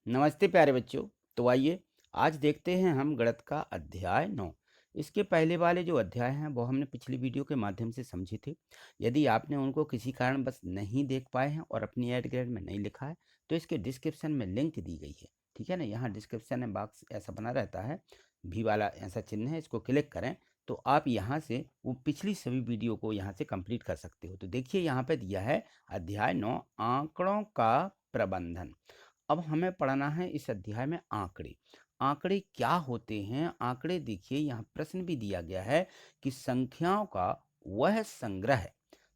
नमस्ते प्यारे बच्चों। तो आइए आज देखते हैं हम गणित का अध्याय 9। इसके पहले वाले जो अध्याय हैं वो हमने पिछली वीडियो के माध्यम से समझे थे। यदि आपने उनको किसी कारण बस नहीं देख पाए हैं और अपनी ऐड ग्रेड में नहीं लिखा है तो इसके डिस्क्रिप्शन में लिंक दी गई है। ठीक है ना, यहाँ डिस्क्रिप्शन में बॉक्स ऐसा बना रहता है, भी वाला ऐसा चिन्ह है, इसको क्लिक करें तो आप यहाँ से वो पिछली सभी वीडियो को यहाँ से कंप्लीट कर सकते हो। तो देखिए यहाँ पे दिया है अध्याय 9 आंकड़ों का प्रबंधन। अब हमें पढ़ना है इस अध्याय में आंकड़े। आंकड़े क्या होते हैं? आंकड़े देखिए यहाँ प्रश्न भी दिया गया है कि संख्याओं का वह संग्रह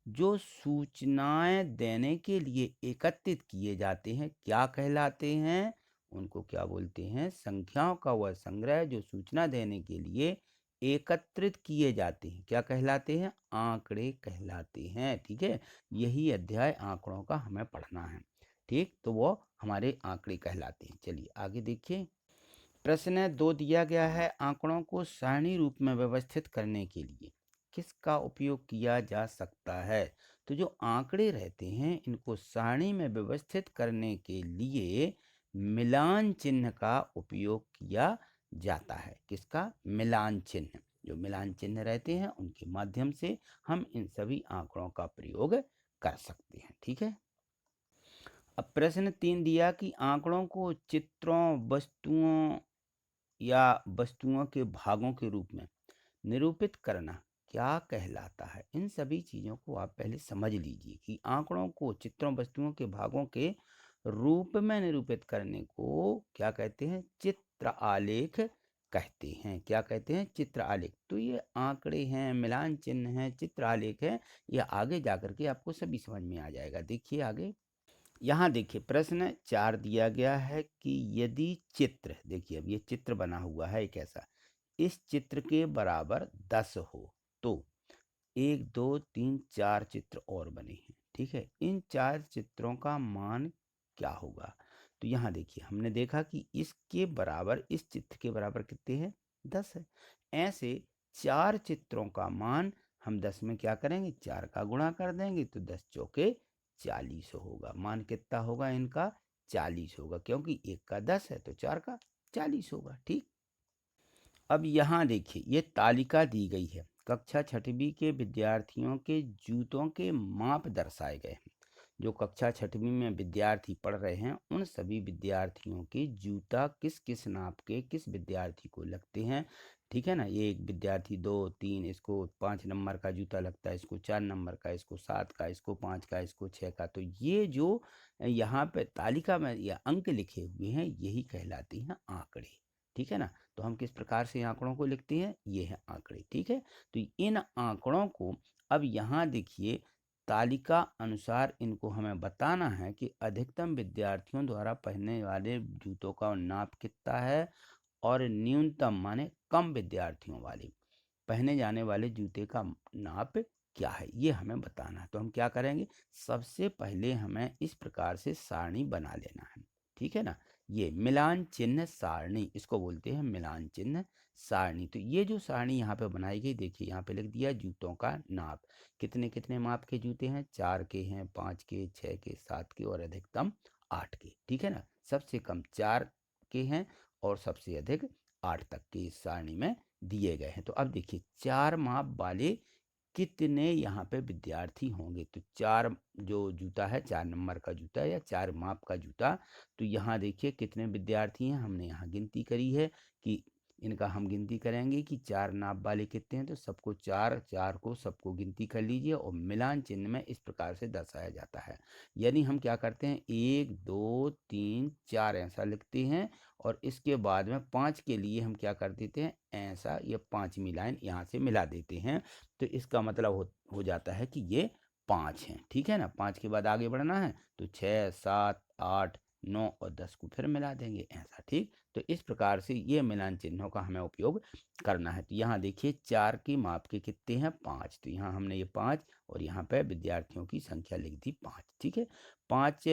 जो सूचनाएं देने के लिए एकत्रित किए जाते हैं क्या कहलाते हैं? उनको क्या बोलते हैं? संख्याओं का वह संग्रह जो सूचना देने के लिए एकत्रित किए जाते हैं क्या कहलाते हैं? आंकड़े कहलाते हैं। ठीक है, यही अध्याय आंकड़ों का हमें पढ़ना है। ठीक, तो वो हमारे आंकड़े कहलाते हैं। चलिए आगे देखिए। प्रश्न 2 दिया गया है, आंकड़ों को सारणी रूप में व्यवस्थित करने के लिए किसका उपयोग किया जा सकता है? तो जो आंकड़े रहते हैं इनको सारणी में व्यवस्थित करने के लिए मिलान चिन्ह का उपयोग किया जाता है। किसका? मिलान चिन्ह। जो मिलान चिन्ह रहते हैं उनके माध्यम से हम इन सभी आंकड़ों का प्रयोग कर सकते हैं। ठीक है, अब प्रश्न 3 दिया कि आंकड़ों को चित्रों, वस्तुओं या वस्तुओं के भागों के रूप में निरूपित करना क्या कहलाता है? इन सभी चीज़ों को आप पहले समझ लीजिए कि आंकड़ों को चित्रों, वस्तुओं के भागों के रूप में निरूपित करने को क्या कहते हैं? चित्र आलेख कहते हैं। क्या कहते हैं? चित्र आलेख। तो ये आंकड़े हैं, मिलान चिन्ह हैं, चित्र आलेख है, ये आगे जाकर के आपको सभी समझ में आ जाएगा। देखिए आगे, यहाँ देखिए प्रश्न 4 दिया गया है कि यदि चित्र, देखिए अब ये चित्र बना हुआ है एक ऐसा, इस चित्र के बराबर 10 हो तो 1 2 3 4 चित्र और बने हैं। ठीक है, इन 4 चित्रों का मान क्या होगा? तो यहाँ देखिए हमने देखा कि इसके बराबर, इस चित्र के बराबर कितने हैं? 10 है। ऐसे 4 चित्रों का मान हम 10 में क्या करेंगे? 4 का गुणा कर देंगे तो 10 चौके 40 होगा। मान कितना होगा इनका? 40 होगा, क्योंकि एक का 10 है तो 4 का 40 होगा। ठीक, अब यहाँ देखिए ये तालिका दी गई है। कक्षा छठवीं के विद्यार्थियों के जूतों के माप दर्शाए गए हैं। जो कक्षा छठवीं में विद्यार्थी पढ़ रहे हैं उन सभी विद्यार्थियों के जूता किस किस नाप के किस विद्यार्थी को लगते हैं। ठीक है ना, ये एक विद्यार्थी 2 3, इसको 5 नंबर का जूता लगता है, इसको 4 नंबर का, इसको 7 का, इसको 5 का, इसको 6 का। तो ये जो यहाँ पे तालिका में ये अंक लिखे हुए हैं यही कहलाती हैं आंकड़े। ठीक है ना, तो हम किस प्रकार से आंकड़ों को लिखते हैं? ये है आंकड़े। ठीक है, तो इन आंकड़ों को अब यहाँ देखिए तालिका अनुसार इनको हमें बताना है कि अधिकतम विद्यार्थियों द्वारा पहनने वाले जूतों का नाप कितना है और न्यूनतम माने कम विद्यार्थियों वाले पहने जाने वाले जूते का नाप क्या है, ये हमें बताना है। तो हम क्या करेंगे? सबसे पहले हमें इस प्रकार से सारणी बना लेना है। ठीक है ना, ये मिलान चिन्ह सारणी, इसको बोलते हैं मिलान चिन्ह सारणी। तो ये जो सारणी यहाँ पे बनाई गई, देखिए यहाँ पे लिख दिया जूतों का नाप। कितने कितने माप के जूते हैं? 4 के हैं, 5 के, 6 के, 7 के और अधिकतम 8 के। ठीक है ना, सबसे कम 4 के हैं और सबसे अधिक 8 तक के इस सारणी में दिए गए हैं। तो अब देखिए 4 माप वाले कितने यहाँ पे विद्यार्थी होंगे? तो 4 जो जूता है, 4 नंबर का जूता या 4 माप का जूता, तो यहाँ देखिए कितने विद्यार्थी हैं, हमने यहाँ गिनती करी है कि इनका हम गिनती करेंगे कि 4 नाप वाले कितने हैं, तो सबको 4 4 को सबको गिनती कर लीजिए और मिलान चिन्ह में इस प्रकार से दर्शाया जाता है। यानी हम क्या करते हैं? 1 2 3 4 ऐसा लिखते हैं और इसके बाद में 5 के लिए हम क्या कर देते हैं? ऐसा, ये 5वीं लाइन यहाँ से मिला देते हैं। तो इसका मतलब हो जाता है कि ये 5 हैं। ठीक है ना, 5 के बाद आगे बढ़ना है तो 6 7 8 9 और 10 को फिर मिला देंगे ऐसा। ठीक, तो इस प्रकार से ये मिलान चिन्हों का हमें उपयोग करना है। तो यहाँ देखिए 4 की माप के कितने हैं? 5। तो यहाँ हमने ये 5 और यहाँ पे विद्यार्थियों की संख्या लिख दी 5। ठीक है, 5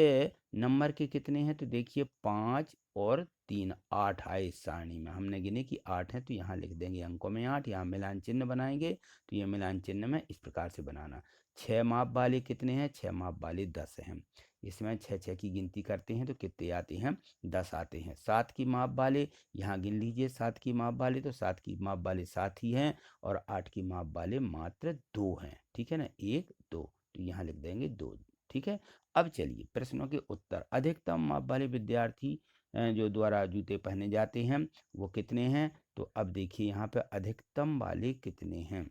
नंबर के कितने हैं? तो देखिए 5 और 3 8 आए इस सारणी में, हमने गिने कि 8 हैं तो यहाँ लिख देंगे अंकों में 8, यहाँ मिलान चिन्ह बनाएंगे। तो ये मिलान चिन्ह में इस प्रकार से बनाना। 6 माप वाले कितने हैं? 6 माप वाले 10 हैं। इसमें 6 की गिनती करते हैं तो कितने आते हैं? 10 आते हैं। 7 की माप वाले यहाँ गिन लीजिए, 7 की माप वाले, तो 7 की माप वाले 7 ही हैं और 8 की माप वाले मात्र 2 हैं। ठीक है ना, 1 2, तो यहाँ लिख देंगे 2। ठीक है, अब चलिए प्रश्नों के उत्तर। अधिकतम माप वाले विद्यार्थी जो द्वारा जूते पहने जाते हैं वो कितने हैं? तो अब देखिए यहाँ पे अधिकतम वाले कितने हैं।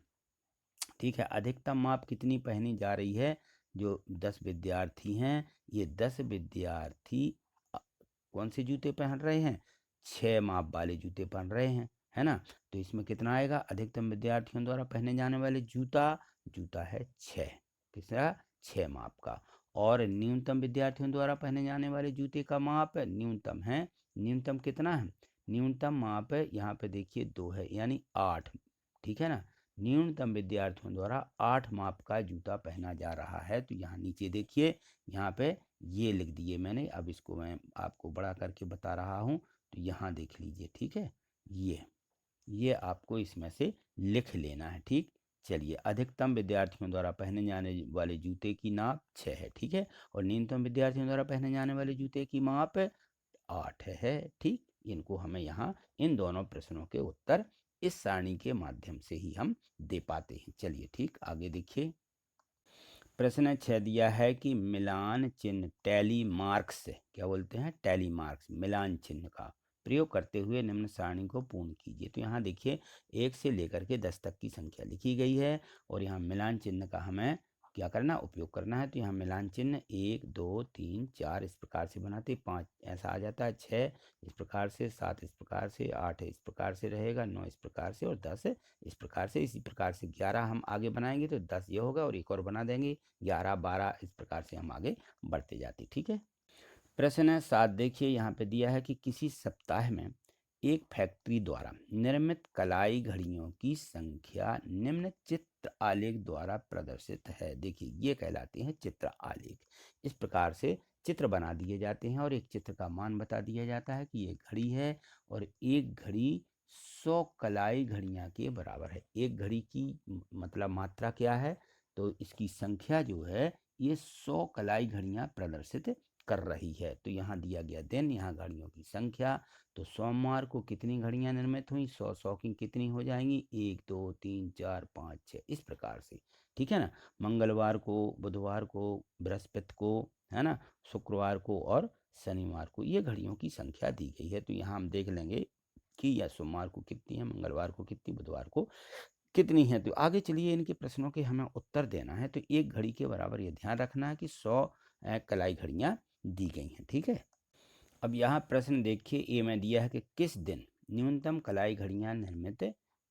ठीक है, अधिकतम माप कितनी पहनी जा रही है? जो 10 विद्यार्थी हैं, ये 10 विद्यार्थी अ, कौन से जूते पहन रहे हैं? 6 माप वाले जूते पहन रहे हैं, है ना। तो इसमें कितना आएगा? अधिकतम विद्यार्थियों द्वारा पहने जाने वाले जूता है 6, किसका? 6 माप का। और न्यूनतम विद्यार्थियों द्वारा पहने जाने वाले जूते का माप न्यूनतम है, न्यूनतम कितना है? न्यूनतम माप है यहाँ पे देखिए 2 है, यानी 8। ठीक है ना, न्यूनतम विद्यार्थियों द्वारा 8 माप का जूता पहना जा रहा है। तो यहाँ नीचे देखिए, यहाँ पे ये लिख दिए मैंने, अब इसको मैं आपको बड़ा करके बता रहा हूँ, तो यहाँ देख लीजिए। ठीक है, ये आपको इसमें से लिख लेना है। ठीक, चलिए, अधिकतम विद्यार्थियों द्वारा पहने जाने वाले जूते की नाप 6 है। ठीक है, और न्यूनतम विद्यार्थियों द्वारा पहने जाने वाले जूते की माप 8 है। ठीक, इनको हमें यहाँ इन दोनों प्रश्नों के उत्तर इस सारणी के माध्यम से ही हम दे पाते हैं। चलिए ठीक, आगे देखिए। प्रश्न 6 दिया है कि मिलान चिन्ह टैली मार्क्स, क्या बोलते हैं? टैली मार्क्स, मिलान चिन्ह का प्रयोग करते हुए निम्न सारणी को पूर्ण कीजिए। तो यहाँ देखिए 1 से लेकर के 10 तक की संख्या लिखी गई है और यहाँ मिलान चिन्ह का हमें क्या करना, उपयोग करना है। तो यहाँ मिलान चिन्ह 1 2 3 4 इस प्रकार से बनाते, 5 ऐसा आ जाता है, 6 इस प्रकार से, 7 इस प्रकार से, 8 इस प्रकार से रहेगा, 9 इस प्रकार से और 10 इस प्रकार से। इसी प्रकार से 11 हम आगे बनाएंगे तो 10 ये होगा और एक और बना देंगे 11 12, इस प्रकार से हम आगे बढ़ते जाते। ठीक है, प्रश्न 7 देखिए, यहाँ पे दिया है कि किसी सप्ताह में एक फैक्ट्री द्वारा निर्मित कलाई घड़ियों की संख्या निम्न चित्र आलेख द्वारा प्रदर्शित है। देखिए ये कहलाते हैं चित्र आलेख। इस प्रकार से चित्र बना दिए जाते हैं और एक चित्र का मान बता दिया जाता है कि ये घड़ी है और एक घड़ी 100 कलाई घड़ियाँ के बराबर है। एक घड़ी की मतलब मात्रा क्या है? तो इसकी संख्या जो है ये 100 कलाई घड़ियाँ प्रदर्शित कर रही है। तो यहाँ दिया गया दिन, यहाँ घड़ियों की संख्या। तो सोमवार को कितनी घड़ियां निर्मित हुई? 100 की कितनी हो जाएंगी? 1 2 3 4 5 6 इस प्रकार से। ठीक है ना, मंगलवार को, बुधवार को, बृहस्पति को, है ना, शुक्रवार को और शनिवार को ये घड़ियों की संख्या दी गई है। तो यहाँ हम देख लेंगे कि या सोमवार को कितनी है, मंगलवार को कितनी, बुधवार को कितनी है। तो आगे चलिए, इनके प्रश्नों के हमें उत्तर देना है। तो एक घड़ी के बराबर ये ध्यान रखना है कि 100 कलाई घड़ियां दी गई हैं। ठीक है, अब यहाँ प्रश्न देखिए, ए में दिया है कि किस दिन न्यूनतम कलाई घड़ियां निर्मित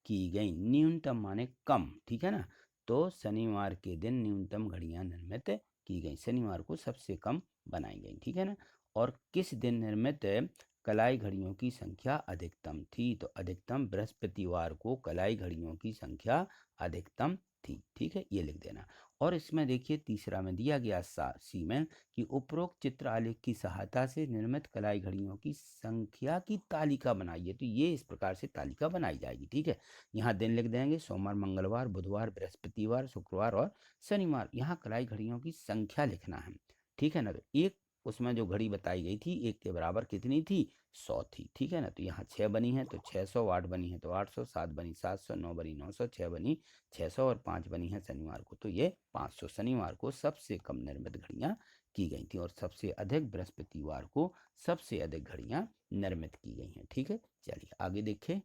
की गई। न्यूनतम माने कम, ठीक है ना। तो शनिवार के दिन न्यूनतम घड़ियां निर्मित की गई, शनिवार को सबसे कम बनाई गई। ठीक है ना, और किस दिन निर्मित कलाई घड़ियों की संख्या अधिकतम थी? तो अधिकतम बृहस्पतिवार को कलाई घड़ियों की संख्या अधिकतम थी। ठीक है, ये लिख देना। और इसमें देखिए तीसरा में दिया गया सी में कि उपरोक्त चित्र आलेख की सहायता से निर्मित कलाई घड़ियों की संख्या की तालिका बनाइए। तो ये इस प्रकार से तालिका बनाई जाएगी। ठीक है, यहाँ दिन लिख देंगे, सोमवार, मंगलवार, बुधवार, बृहस्पतिवार, शुक्रवार और शनिवार। यहाँ कलाई घड़ियों की संख्या लिखना है। ठीक है ना, तो एक उसमें जो घड़ी बताई गई थी एक के बराबर कितनी थी? 100 थी। ठीक है ना, तो यहाँ 6 बनी है तो 600, 8 बनी है तो 800, 7 बनी 700, 9 बनी 900, 6 बनी 600 और 5 बनी है शनिवार को तो ये 500। शनिवार को सबसे कम निर्मित घड़ियां की गई थी और सबसे अधिक बृहस्पतिवार को सबसे अधिक घड़ियां निर्मित की गई हैं। ठीक है, चलिए आगे देखें।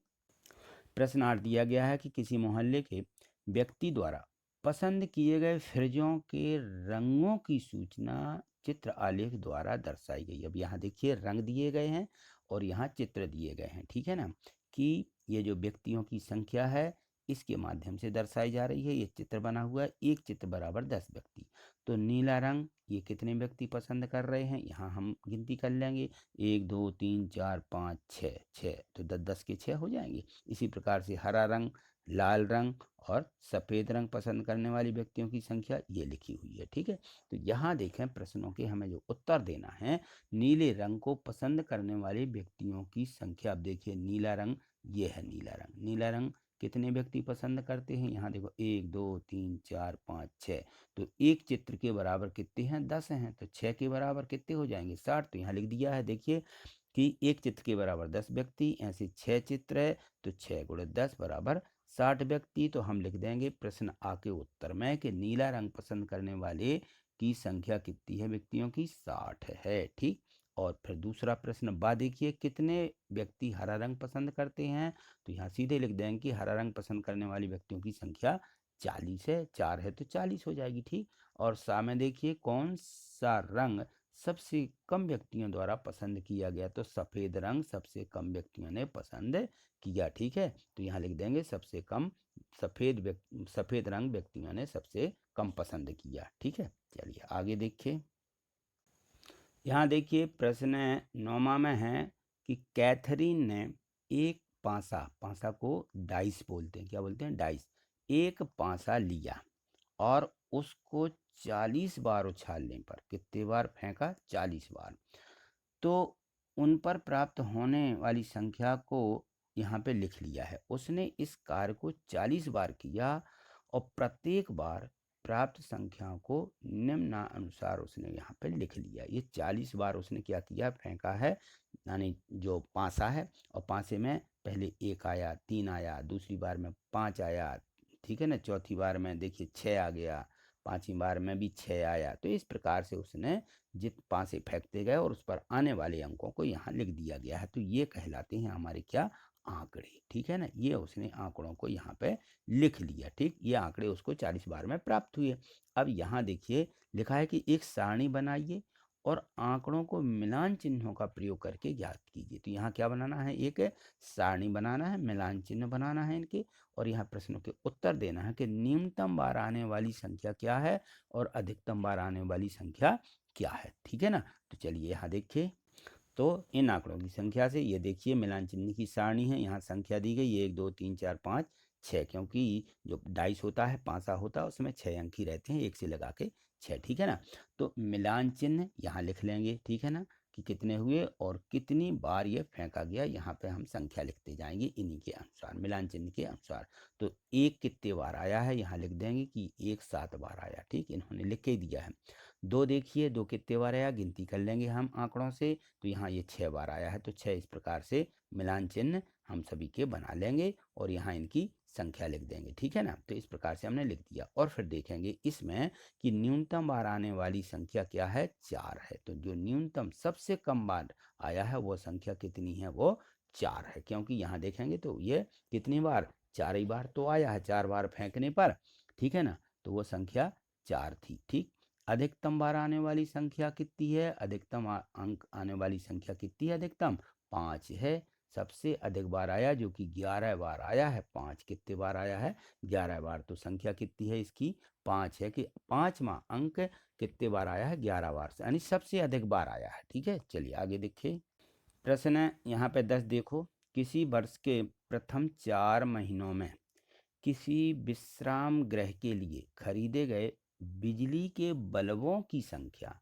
प्रश्न 8 दिया गया है कि किसी मोहल्ले के व्यक्ति द्वारा पसंद किए गए फ्रिजों के रंगों की सूचना चित्र आलेख द्वारा दर्शाई गई। अब यहाँ देखिए रंग दिए गए हैं और यहाँ चित्र दिए गए हैं। ठीक है ना, कि ये जो व्यक्तियों की संख्या है इसके माध्यम से दर्शाई जा रही है। ये चित्र बना हुआ है, एक चित्र बराबर 10 व्यक्ति। तो नीला रंग ये कितने व्यक्ति पसंद कर रहे हैं? यहाँ हम गिनती कर लेंगे, 1 2 3 4 5 6, 6 तो 10 10 के 6 हो जाएंगे। इसी प्रकार से हरा रंग, लाल रंग और सफ़ेद रंग पसंद करने वाले व्यक्तियों की संख्या ये लिखी हुई है। ठीक है, तो यहाँ देखें प्रश्नों के हमें जो उत्तर देना है, नीले रंग को पसंद करने वाले व्यक्तियों की संख्या। अब देखिए नीला रंग, ये है नीला रंग। नीला रंग कितने व्यक्ति पसंद करते हैं? यहाँ देखो 1 2 3 4 5 6, तो एक चित्र के बराबर कितने हैं? 10 हैं। तो 6 के बराबर कितने हो जाएंगे? 60। तो यहाँ लिख दिया है, देखिए कि एक चित्र के बराबर 10 व्यक्ति, ऐसे 6 चित्र है तो 6 गुणे 10 बराबर 60 व्यक्ति। तो हम लिख देंगे प्रश्न आ के उत्तर में कि नीला रंग पसंद करने वाले की संख्या कितनी है? व्यक्तियों की 60 है। ठीक। और फिर दूसरा प्रश्न बा देखिए, कितने व्यक्ति हरा रंग पसंद करते हैं? तो यहाँ सीधे लिख देंगे कि हरा रंग पसंद करने वाले व्यक्तियों की संख्या 40 है। 4 है तो 40 हो जाएगी। ठीक। और सामने देखिए, कौन सा रंग सबसे कम व्यक्तियों द्वारा पसंद किया गया? तो सफ़ेद रंग सबसे कम व्यक्तियों ने पसंद किया। ठीक है। तो यहाँ लिख देंगे सबसे कम सफ़ेद रंग व्यक्तियों ने सबसे कम पसंद किया। ठीक है। चलिए आगे देखिए। यहाँ देखिए प्रश्न 9वां में है कि कैथरीन ने एक पासा को डाइस बोलते हैं। क्या बोलते हैं? डाइस। एक पासा लिया और उसको 40 बार उछालने पर कितने बार फेंका? 40 बार। तो उन पर प्राप्त होने वाली संख्या को यहाँ पे लिख लिया है। उसने इस कार्य को 40 बार किया और प्रत्येक बार प्राप्त संख्याओं को निम्नानुसार उसने यहाँ पे लिख लिया। ये 40 बार उसने क्या किया? फेंका है, यानी जो पासा है, और पासे में पहले 1 आया, 3 आया, दूसरी बार में 5 आया, ठीक है ना, चौथी बार में देखिए 6 आ गया, पांचवी बार में भी 6 आया। तो इस प्रकार से उसने जित पासे फेंकते गए और उस पर आने वाले अंकों को यहाँ लिख दिया गया है। तो ये कहलाते हैं हमारे क्या? आंकड़े। ठीक है ना, ये उसने आंकड़ों को यहाँ पे लिख लिया। ठीक। ये आंकड़े उसको 40 बार में प्राप्त हुए। अब यहाँ देखिए लिखा है कि एक सारणी बनाइए और आंकड़ों को मिलान चिन्हों का प्रयोग करके ज्ञात कीजिए। तो यहाँ क्या बनाना है? एक सारणी बनाना है, मिलान चिन्ह बनाना है इनके, और यहाँ प्रश्नों के उत्तर देना है कि न्यूनतम बार आने वाली संख्या क्या है और अधिकतम बार आने वाली संख्या क्या है। ठीक है ना। तो चलिए यहाँ देखिए, तो इन आंकड़ों की संख्या से ये देखिए मिलान चिन्ह की सारणी है। यहाँ संख्या दी गई 1 2 3 4 5 6, क्योंकि जो डाइस होता है, पासा होता है, उसमें 6 अंक ही रहते हैं, 1 से लगा के 6। ठीक है ना। तो मिलान चिन्ह यहाँ लिख लेंगे। ठीक है ना, कि कितने हुए और कितनी बार ये फेंका गया। यहाँ पे हम संख्या लिखते जाएंगे इन्हीं के अनुसार, मिलान चिन्ह के अनुसार। तो 1 कितने बार आया है? यहाँ लिख देंगे कि 1 7 बार आया। ठीक, इन्होंने लिख के दिया है। 2 देखिए, 2 कितने बार आया? गिनती कर लेंगे हम आंकड़ों से। तो यहाँ ये 6 बार आया है। तो 6 इस प्रकार से मिलान चिन्ह हम सभी के बना लेंगे और यहाँ इनकी संख्या लिख देंगे। ठीक है ना। तो इस प्रकार से हमने लिख दिया और फिर देखेंगे इसमें कि न्यूनतम बार आने वाली संख्या क्या है? 4 है। तो जो न्यूनतम सबसे कम बार आया है वो संख्या कितनी है? वो 4 है। क्योंकि यहाँ देखेंगे तो ये कितनी बार? 4 ही बार तो आया है, 4 बार फेंकने पर। ठीक है ना। तो वो संख्या 4 थी। ठीक। अधिकतम बार आने वाली संख्या कितनी है? अधिकतम अंक आने वाली संख्या कितनी है? अधिकतम 5 है। सबसे अधिक बार आया जो कि 11 बार आया है। 5 कितने बार आया है? 11 बार। तो संख्या कितनी है इसकी? 5 है, कि 5वां अंक कितने बार आया है? 11 बार से, यानी सबसे अधिक बार आया है। ठीक है। चलिए आगे देखिए। प्रश्न है यहाँ पे 10 देखो, किसी वर्ष के प्रथम 4 महीनों में किसी विश्राम गृह के लिए खरीदे गए बिजली के बल्बों की संख्या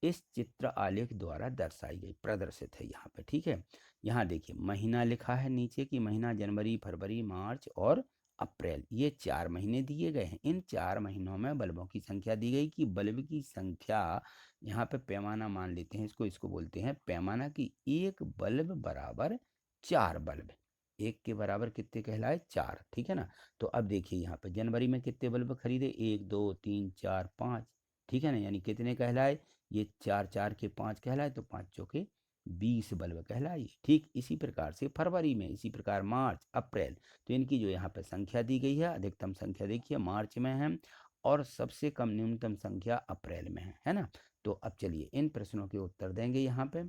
इस चित्र आलेख द्वारा दर्शाई गई, प्रदर्शित है यहाँ पे। ठीक है। यहाँ देखिए महीना लिखा है नीचे, कि महीना जनवरी, फरवरी, मार्च और अप्रैल, ये 4 महीने दिए गए हैं। इन 4 महीनों में बल्बों की संख्या दी गई, कि बल्ब की संख्या, यहाँ पे पैमाना मान लेते हैं इसको बोलते हैं पैमाना, की एक बल्ब बराबर 4 बल्ब। एक के बराबर कितने कहलाए? 4। ठीक है ना। तो अब देखिए यहाँ पे जनवरी में कितने बल्ब खरीदे? 1 2 3 4 5। ठीक है ना, यानी कितने कहलाए? ये 4 4 के 5 कहलाए, तो 5 चौके 20 बल्ब कहलाए। ठीक इसी प्रकार से फरवरी में, इसी प्रकार मार्च, अप्रैल। तो इनकी जो यहाँ पे संख्या दी गई है, अधिकतम संख्या देखिए मार्च में है और सबसे कम न्यूनतम संख्या अप्रैल में है ना। तो अब चलिए इन प्रश्नों के उत्तर देंगे यहाँ पे।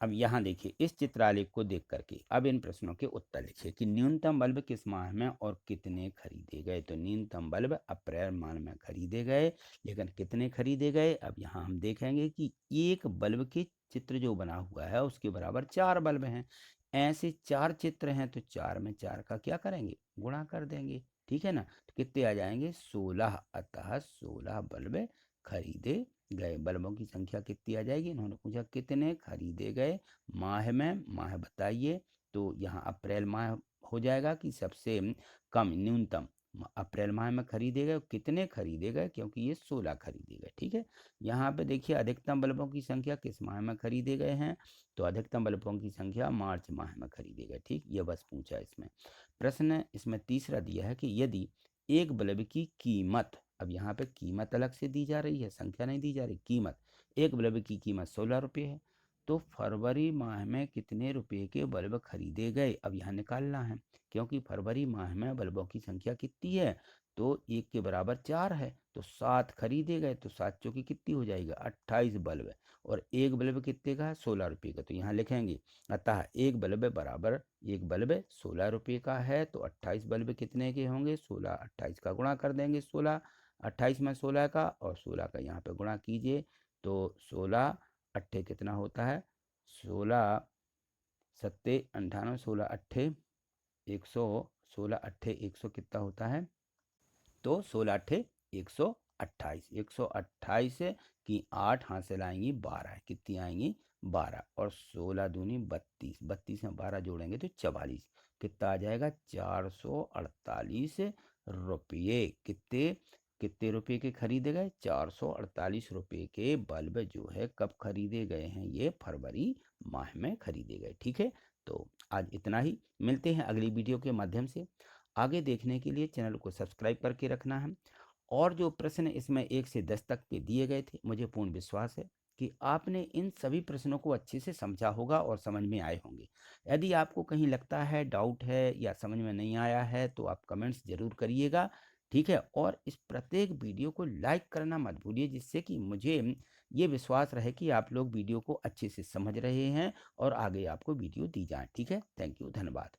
अब यहाँ देखिए इस चित्रालेख को देख करके अब इन प्रश्नों के उत्तर लिखिए कि न्यूनतम बल्ब किस माह में और कितने खरीदे गए। तो न्यूनतम बल्ब अप्रैल माह में खरीदे गए, लेकिन कितने खरीदे गए? अब यहाँ हम देखेंगे कि एक बल्ब के चित्र जो बना हुआ है उसके बराबर 4 बल्ब हैं। ऐसे 4 चित्र हैं तो 4 में 4 का क्या करेंगे? गुणा कर देंगे। ठीक है ना। तो कितने आ जाएंगे? 16। अतः 16 बल्ब खरीदे गए। बल्बों की संख्या कितनी आ जाएगी? इन्होंने पूछा कितने खरीदे गए माह में, माह बताइए। तो यहाँ अप्रैल माह हो जाएगा कि सबसे कम न्यूनतम अप्रैल माह में खरीदे गए, कितने खरीदे गए, क्योंकि ये 16 खरीदे गए। ठीक है, यहाँ पे देखिए अधिकतम बल्बों की संख्या किस माह में खरीदे गए हैं, तो अधिकतम बल्बों की संख्या मार्च माह में खरीदे गए। ठीक, ये बस पूछा है इसमें। प्रश्न इसमें तीसरा दिया है कि यदि एक बल्ब की कीमत, अब यहाँ पे कीमत अलग से दी जा रही है, संख्या नहीं दी जा रही, कीमत, एक बल्ब की कीमत 16 रुपये है, तो फरवरी माह में कितने रुपए के बल्ब खरीदे गए, अब यहाँ निकालना है, क्योंकि फरवरी माह में बल्बों की संख्या कितनी है, तो 1 के बराबर 4 है, तो 7 खरीदे गए, तो 7 चौकी कितनी हो जाएगा 28 बल्ब, और एक बल्ब कितने का है 16 रुपये का, तो यहाँ लिखेंगे अतः एक बल्ब बराबर, एक बल्ब 16 रुपये का है, तो 28 बल्ब कितने के होंगे 16, 28 का गुणा कर देंगे 16, 28 में 16 का, और 16 का यहाँ पे गुणा कीजिए, तो 16 अट्ठे कितना होता है 16 सत्ते 98, 16 अट्ठे 100, 16 अट्ठे 100 कितना होता है, तो 16 अट्ठे 128, 128 की 8 हासिल आएंगी 12, कितनी आएंगी 12, और 16 दूनी 32, 32 में 12 जोड़ेंगे तो 44, कितना आ जाएगा 448 रुपये। कितने कितने रुपये के खरीदे गए 448 रुपये के बल्ब जो है कब खरीदे गए हैं, ये फरवरी माह में खरीदे गए। ठीक है, तो आज इतना ही, मिलते हैं अगली वीडियो के माध्यम से। आगे देखने के लिए चैनल को सब्सक्राइब करके रखना है, और जो प्रश्न इसमें 1 से 10 तक के दिए गए थे, मुझे पूर्ण विश्वास है कि आपने इन सभी प्रश्नों को अच्छे से समझा होगा और समझ में आए होंगे। यदि आपको कहीं लगता है, डाउट है या समझ में नहीं आया है, तो आप कमेंट्स जरूर करिएगा। ठीक है, और इस प्रत्येक वीडियो को लाइक करना मत भूलिए, जिससे कि मुझे ये विश्वास रहे कि आप लोग वीडियो को अच्छे से समझ रहे हैं और आगे आपको वीडियो दी जाए। ठीक है, थैंक यू, धन्यवाद।